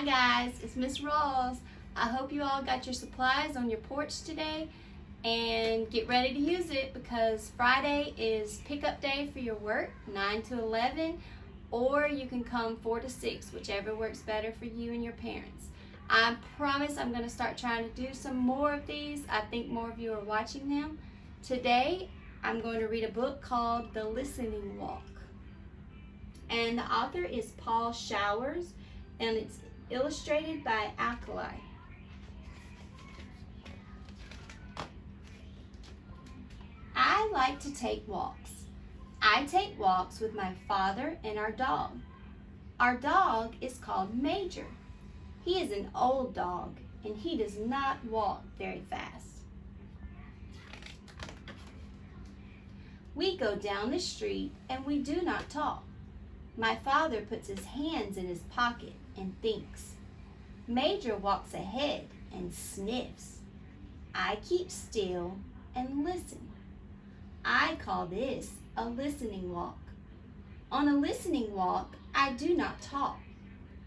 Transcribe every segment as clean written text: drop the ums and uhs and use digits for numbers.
Hi guys, it's Miss Rawls. I hope you all got your supplies on your porch today and get ready to use it because Friday is pickup day for your work, 9 to 11, or you can come 4 to 6, whichever works better for you and your parents. I promise I'm going to start trying to do some more of these. I think more of you are watching them. Today I'm going to read a book called The Listening Walk. And the author is Paul Showers, and it's illustrated by Alkali. I like to take walks. I take walks with my father and our dog. Our dog is called Major. He is an old dog, and he does not walk very fast. We go down the street, and we do not talk. My father puts his hands in his pocket and thinks. Major walks ahead and sniffs. I keep still and listen. I call this a listening walk. On a listening walk, I do not talk.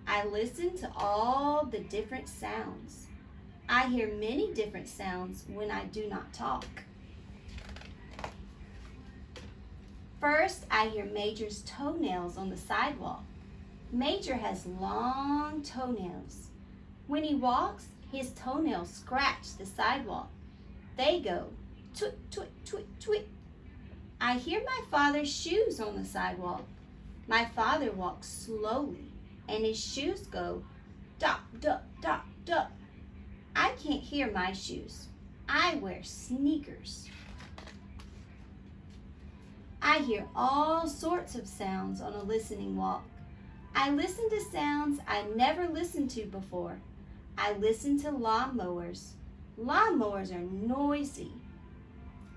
I listen to all the different sounds. I hear many different sounds when I do not talk. First, I hear Major's toenails on the sidewalk. Major has long toenails. When he walks, his toenails scratch the sidewalk. They go twit, twit, twit, twit. I hear my father's shoes on the sidewalk. My father walks slowly, and his shoes go dop, dop, dop, dop. I can't hear my shoes. I wear sneakers. I hear all sorts of sounds on a listening walk. I listen to sounds I never listened to before. I listen to lawnmowers. Lawnmowers are noisy.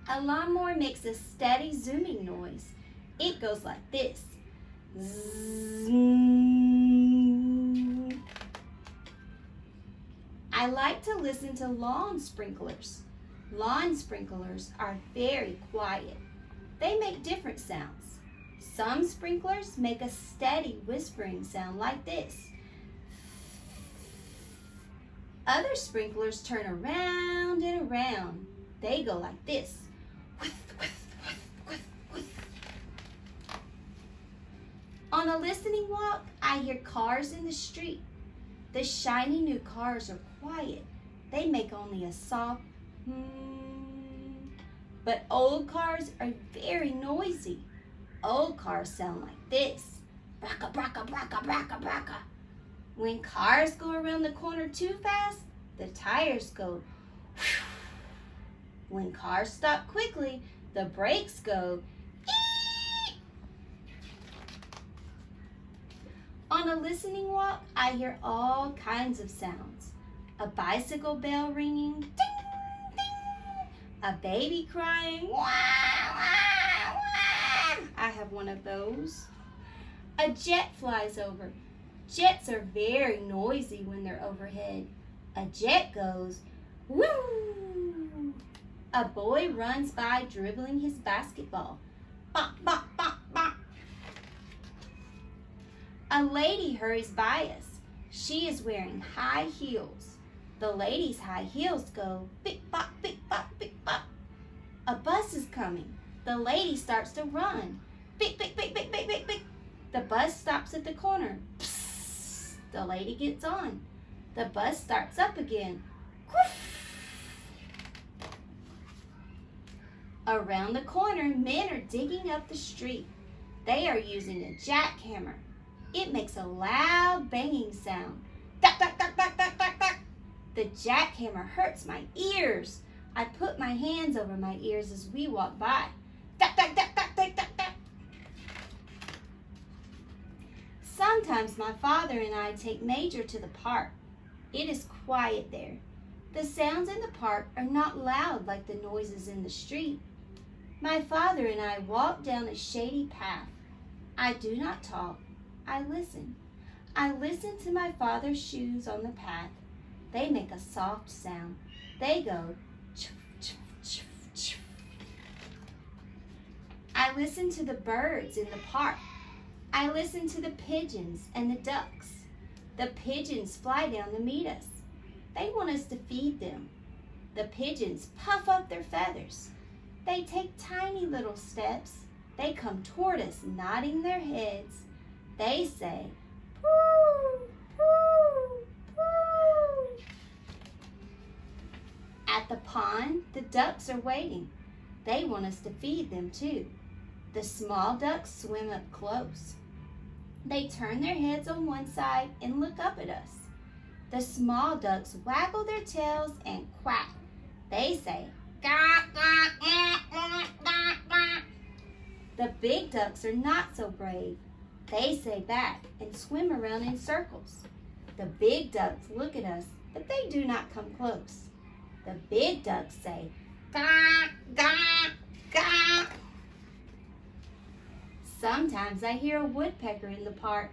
A lawnmower makes a steady zooming noise. It goes like this. Zoom. I like to listen to lawn sprinklers. Lawn sprinklers are very quiet. They make different sounds. Some sprinklers make a steady whispering sound like this. Other sprinklers turn around and around. They go like this. On a listening walk, I hear cars in the street. The shiny new cars are quiet. They make only a soft But old cars are very noisy. Old cars sound like this. Braka, braka, braka, braka, braka. When cars go around the corner too fast, the tires go whew. When cars stop quickly, the brakes go ee. On a listening walk, I hear all kinds of sounds. A bicycle bell ringing, ding, ding. A baby crying, wah, wah, wah. I have one of those. A jet flies over. Jets are very noisy when they're overhead. A jet goes, woo! A boy runs by dribbling his basketball. Bop, bop, bop, bop. A lady hurries by us. She is wearing high heels. The lady's high heels go bick, bop, bick, bop, bick, bop. A bus is coming. The lady starts to run. Bick, bick, bick, bick, bick, bick, bick. The bus stops at the corner. Psst. The lady gets on. The bus starts up again. Around the corner, men are digging up the street. They are using a jackhammer. It makes a loud banging sound. Duck, duck, duck, duck, duck, duck, duck. The jackhammer hurts my ears. I put my hands over my ears as we walk by. Duck, duck, duck, duck, duck, duck, duck. Sometimes my father and I take Major to the park. It is quiet there. The sounds in the park are not loud like the noises in the street. My father and I walk down a shady path. I do not talk. I listen. I listen to my father's shoes on the path. They make a soft sound. They go chuff, chuff, chuff, chuff. I listen to the birds in the park. I listen to the pigeons and the ducks. The pigeons fly down to meet us. They want us to feed them. The pigeons puff up their feathers. They take tiny little steps. They come toward us, nodding their heads. They say, "Pooh, pooh, pooh." At the pond, the ducks are waiting. They want us to feed them too. The small ducks swim up close. They turn their heads on one side and look up at us. The small ducks waggle their tails and quack. They say, "Quack, quack, quack, quack, quack, quack." The big ducks are not so brave. They say back and swim around in circles. The big ducks look at us, but they do not come close. The big ducks say, "Quack, quack, quack." Sometimes I hear a woodpecker in the park.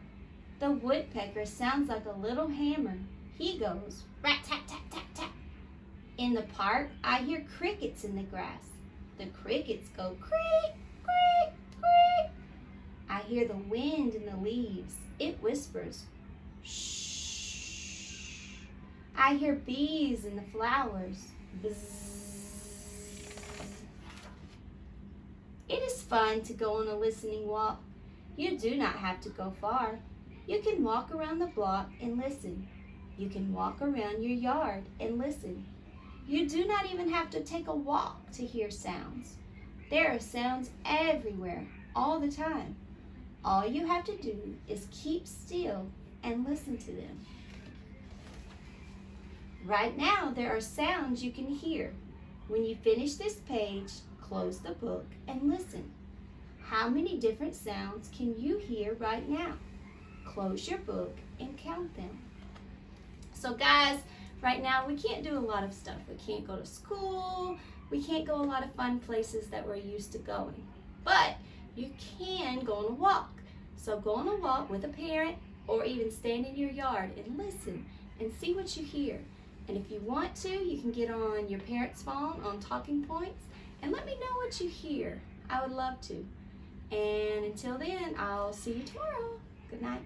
The woodpecker sounds like a little hammer. He goes rat-tat-tat-tat-tat. In the park, I hear crickets in the grass. The crickets go creak, creak, creak. I hear the wind in the leaves. It whispers, shh. I hear bees in the flowers. Bzzz. It is fun to go on a listening walk. You do not have to go far. You can walk around the block and listen. You can walk around your yard and listen. You do not even have to take a walk to hear sounds. There are sounds everywhere, all the time. All you have to do is keep still and listen to them. Right now, there are sounds you can hear. When you finish this page, close the book and listen. How many different sounds can you hear right now? Close your book and count them. So guys, right now we can't do a lot of stuff. We can't go to school. We can't go a lot of fun places that we're used to going. But you can go on a walk. So go on a walk with a parent or even stand in your yard and listen and see what you hear. And if you want to, you can get on your parent's phone on Talking Points and let me know what you hear. I would love to. And until then, I'll see you tomorrow. Good night.